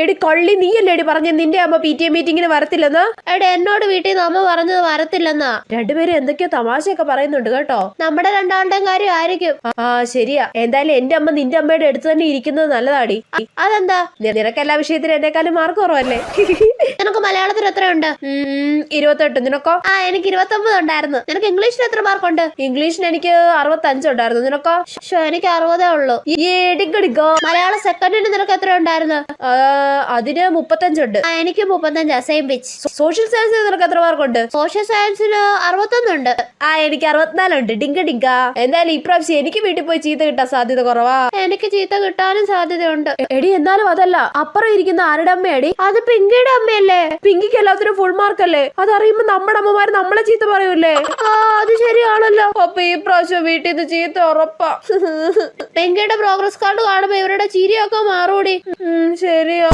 എടി കള്ളി, നീയല്ലേടി പറഞ്ഞ നിന്റെ അമ്മ PTA മീറ്റിങ്ങിന് വരത്തില്ലെന്ന്? എടി എന്നോട് വീട്ടിൽ നിന്ന് അമ്മ പറഞ്ഞത് വരത്തില്ലെന്നാ. രണ്ടുപേരും എന്തൊക്കെയോ തമാശയൊക്കെ പറയുന്നുണ്ട് കേട്ടോ. നമ്മുടെ രണ്ടാളുടെയും കാര്യം ആയിരിക്കും. ശരിയാ. എന്തായാലും എന്റെ അമ്മ നിന്റെ അമ്മയുടെ അടുത്ത് തന്നെ ഇരിക്കുന്നത് നല്ലതാടി. അതെന്താ? നിനക്ക് എല്ലാ വിഷയത്തിലും എന്നെക്കാളും മാർക്ക് കുറവല്ലേ? നിനക്ക് മലയാളത്തിൽ എത്രയുണ്ട്? 28. നിനക്കോ? എനിക്ക് 29 ഉണ്ടായിരുന്നു. നിനക്ക് ഇംഗ്ലീഷിൽ എത്ര മാർക്കുണ്ട്? ഇംഗ്ലീഷിന് എനിക്ക് 65 ഉണ്ടായിരുന്നു. നിനക്കോ? എനിക്ക് 60 ഉള്ളൂ. മലയാളം സെക്കൻഡിന് നിനക്ക് എത്ര ഉണ്ടായിരുന്നു? അതിന് 35 ഉണ്ട്. എനിക്ക് 35. Same pitch. സോഷ്യൽ സയൻസിന് നിനക്ക് എത്ര മാർക്കുണ്ട്? സോഷ്യൽ സയൻസിന് 61 ഉണ്ട്. എനിക്ക് 64 ഉണ്ട്. ഡിങ്ക ഡിങ്ക. എന്തായാലും ഇപ്രാവശ്യം എനിക്ക് വീട്ടിൽ പോയി ചീത്ത കിട്ടാൻ സാധ്യത കുറവാ. എനിക്ക് ചീത്ത കിട്ടാനും സാധ്യതയുണ്ട്. എടി എന്നാലും അതല്ല, അപ്പുറം ഇരിക്കുന്ന ആരുടെ അമ്മയാടി? അത് പിങ്കിയുടെ അമ്മയല്ലേ? പിങ്കിക്ക് എല്ലാത്തിനും ഫുൾ മാർക്കല്ലേ? അതറിയുമ്പോ നമ്മുടെ അമ്മമാര് നമ്മളെ ചീത്ത പറയൂലേ? അത് ശരിയാണല്ലോ. അപ്പൊ ഈ പ്രാവശ്യം വീട്ടിൽ നിന്ന് ചീത്ത ഉറപ്പാ. പിങ്കിയുടെ പ്രോഗ്രസ് കാർഡ് കാണുമ്പോ ഇവരുടെ ചിരിയൊക്കെ മാറൂടി. ശരിയാ.